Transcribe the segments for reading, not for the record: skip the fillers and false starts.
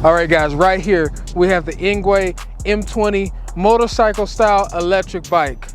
All right guys, right here we have the Engwe M20 motorcycle style electric bike.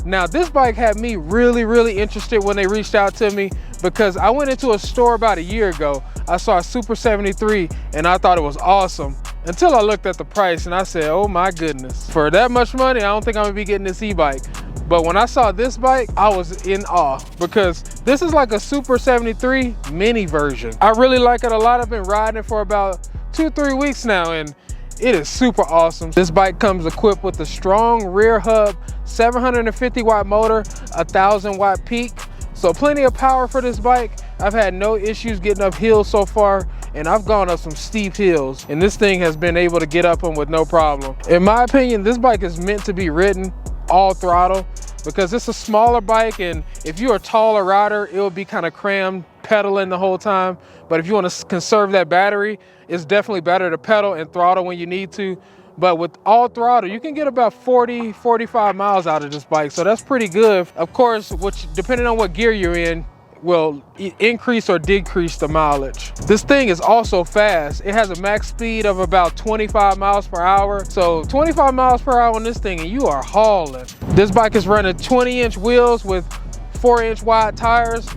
Now this bike had me really interested when they reached out to me, because I went into a store about a year ago. I saw a Super73 and I thought it was awesome, until I looked at the price and I said, oh my goodness, for that much money I don't think I'm gonna be getting this e-bike. But when I saw this bike, I was in awe, because this is like a Super73 mini version. I really like it a lot. I've been riding it for about 2-3 weeks now and it is super awesome. This bike comes equipped with a strong rear hub, 750 watt motor, 1000 watt peak. So plenty of power for this bike. I've had no issues getting up hills so far, and I've gone up some steep hills, and this thing has been able to get up them with no problem. In my opinion, this bike is meant to be ridden all throttle, because it's a smaller bike, and if you're a taller rider, it will be kind of crammed pedaling the whole time. But if you want to conserve that battery, it's definitely better to pedal and throttle when you need to. But with all throttle, you can get about 40-45 miles out of this bike, so that's pretty good. Of course, which, depending on what gear you're in, will increase or decrease the mileage. This thing is also fast. It has a max speed of about 25 miles per hour. So 25 miles per hour on this thing and you are hauling. This bike is running 20-inch wheels with 4-inch wide tires.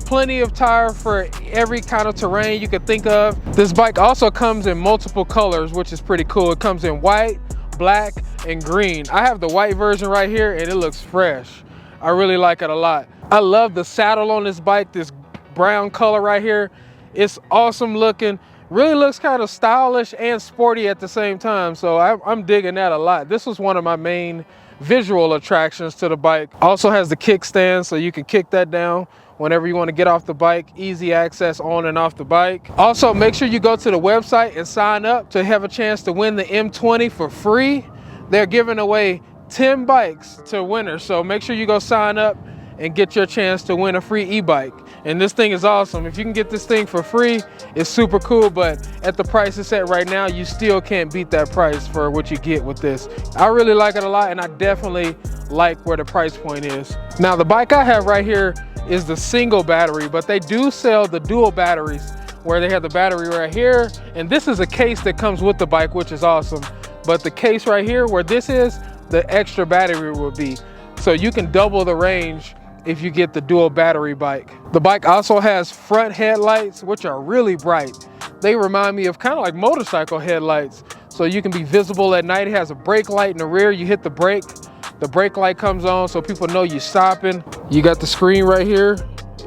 Plenty of tire for every kind of terrain you could think of. This bike also comes in multiple colors, which is pretty cool. It comes in white, black, and green. I have the white version right here and it looks fresh. I really like it a lot. I love the saddle on this bike, this brown color right here. It's awesome looking. Really looks kind of stylish and sporty at the same time. So I'm digging that a lot. This was one of my main visual attractions to the bike. Also has the kickstand, so you can kick that down whenever you want to get off the bike. Easy access on and off the bike. Also, make sure you go to the website and sign up to have a chance to win the M20 for free. They're giving away 10 bikes to winners, so make sure you go sign up and get your chance to win a free e-bike. And this thing is awesome. If you can get this thing for free, it's super cool, but at the price it's at right now, you still can't beat that price for what you get with this. I really like it a lot, and I definitely like where the price point is. Now the bike I have right here is the single battery, but they do sell the dual batteries, where they have the battery right here, and this is a case that comes with the bike, which is awesome. But the case right here, where this is, the extra battery will be. So you can double the range if you get the dual battery bike. The bike also has front headlights, which are really bright. They remind me of kind of like motorcycle headlights. So you can be visible at night. It has a brake light in the rear. You hit the brake light comes on so people know you're stopping. You got the screen right here.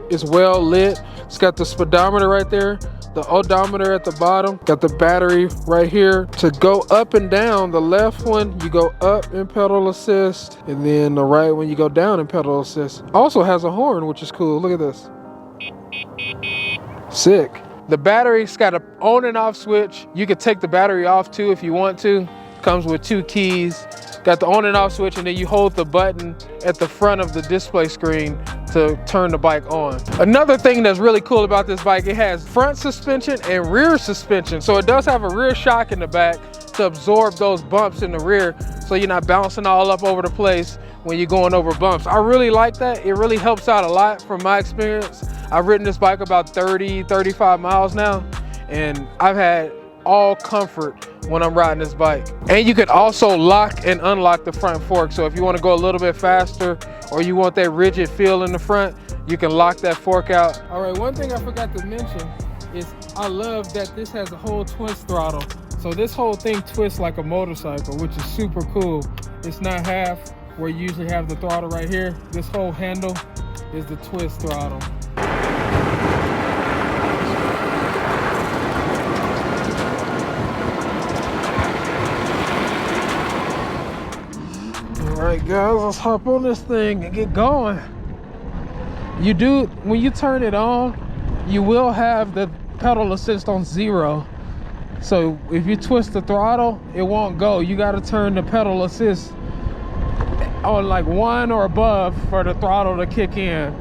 It's well lit. It's got the speedometer right there, the odometer at the bottom, got the battery right here. To go up and down, the left one you go up in pedal assist, and then the right one you go down in pedal assist. Also has a horn, which is cool. Look at this. Sick. The battery's got an on and off switch. You could take the battery off too if you want to. Comes with 2 keys. Got the on and off switch, and then you hold the button at the front of the display screen to turn the bike on. Another thing that's really cool about this bike, it has front suspension and rear suspension. So it does have a rear shock in the back to absorb those bumps in the rear, so you're not bouncing all up over the place when you're going over bumps. I really like that. It really helps out a lot from my experience. I've ridden this bike about 30-35 miles now, and I've had all comfort when I'm riding this bike. And you can also lock and unlock the front fork. So if you want to go a little bit faster, or you want that rigid feel in the front, you can lock that fork out. All right, one thing I forgot to mention is I love that this has a whole twist throttle. So this whole thing twists like a motorcycle, which is super cool. It's not half where you usually have the throttle right here. This whole handle is the twist throttle. All right guys, let's hop on this thing and get going. When you turn it on, you will have the pedal assist on 0. So if you twist the throttle, it won't go. You got to turn the pedal assist on like 1 or above for the throttle to kick in.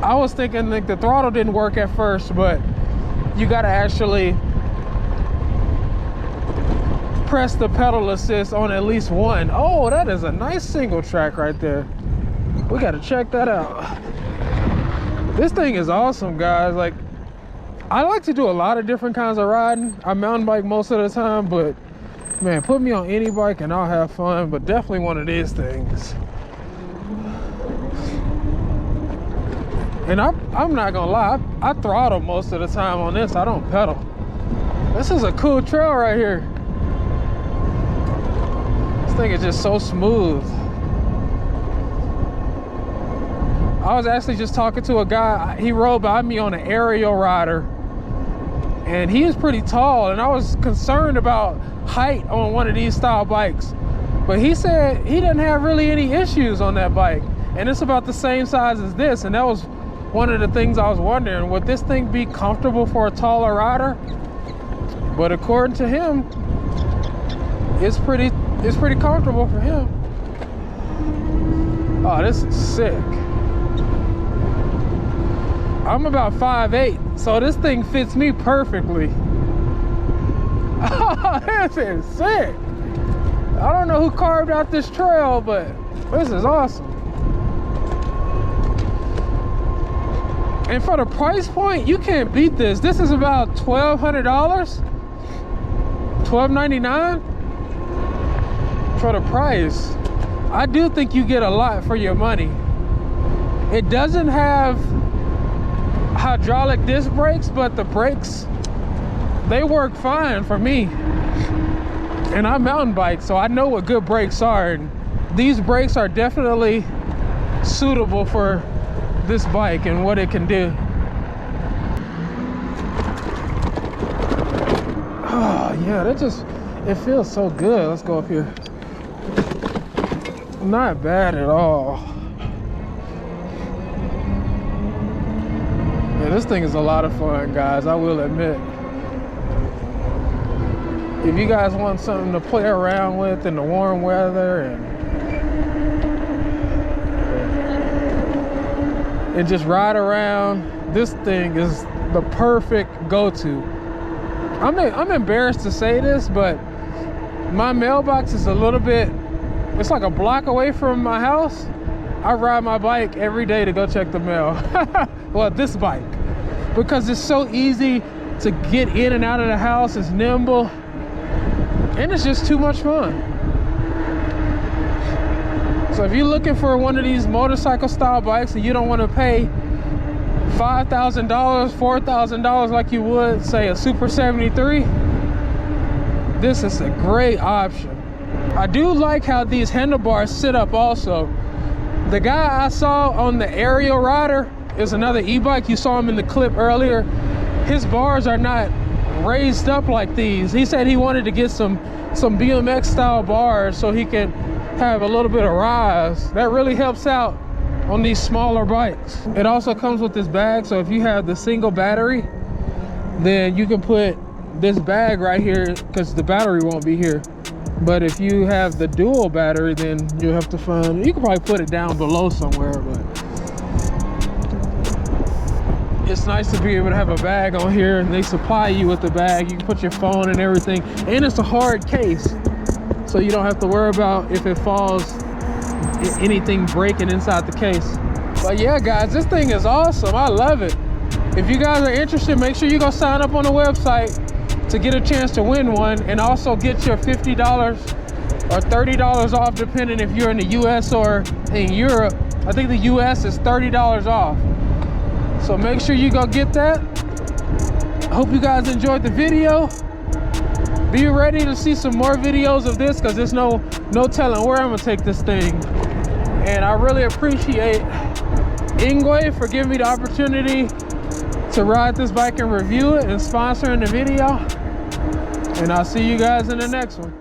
I was thinking like the throttle didn't work at first, but you got to actually press the pedal assist on at least one. Oh, that is a nice single track right there. We gotta check that out. This thing is awesome, guys. Like, I like to do a lot of different kinds of riding. I mountain bike most of the time, but man, put me on any bike and I'll have fun, but definitely one of these things. And I'm not gonna lie, I throttle most of the time on this. I don't pedal. This is a cool trail right here. This thing is just so smooth. I was actually just talking to a guy. He rode by me on an aerial rider, and he is pretty tall, and I was concerned about height on one of these style bikes. But he said he didn't have really any issues on that bike, and it's about the same size as this. And that was one of the things I was wondering, would this thing be comfortable for a taller rider? But according to him, it's pretty comfortable for him. Oh, this is sick. I'm about 5'8", so this thing fits me perfectly. Oh, this is sick. I don't know who carved out this trail, but this is awesome. And for the price point, you can't beat this. This is about $1,200, $1,299 for the price. I do think you get a lot for your money. It doesn't have hydraulic disc brakes, but the brakes, they work fine for me. And I mountain bike, so I know what good brakes are. And these brakes are definitely suitable for this bike and what it can do. Oh yeah, it feels so good. Let's go up here. Not bad at all. Yeah, this thing is a lot of fun, guys, I will admit. If you guys want something to play around with in the warm weather and just ride around, this thing is the perfect go-to. I'm embarrassed to say this, but my mailbox is a little bit, it's like a block away from my house. I ride my bike every day to go check the mail. Well, this bike, because it's so easy to get in and out of the house. It's nimble, and it's just too much fun. So if you're looking for one of these motorcycle style bikes and you don't want to pay $5,000, $4,000 like you would, say, a Super 73, this is a great option. I do like how these handlebars sit up also. The guy I saw on the aerial rider is another e-bike. You saw him in the clip earlier. His bars are not raised up like these. He said he wanted to get some BMX style bars so he can have a little bit of rise. That really helps out on these smaller bikes. It also comes with this bag, so if you have the single battery, then you can put this bag right here because the battery won't be here. But if you have the dual battery, then you'll have to find, you can probably put it down below somewhere, but it's nice to be able to have a bag on here, and they supply you with the bag. You can put your phone and everything, and it's a hard case, so you don't have to worry about if it falls, anything breaking inside the case. But yeah, guys, this thing is awesome. I love it. If you guys are interested, make sure you go sign up on the website to get a chance to win one, and also get your $50 or $30 off, depending if you're in the US or in Europe. I think the US is $30 off. So make sure you go get that. I hope you guys enjoyed the video. Be ready to see some more videos of this, because there's no telling where I'm gonna take this thing. And I really appreciate Engwe for giving me the opportunity to ride this bike and review it and sponsoring the video. And I'll see you guys in the next one.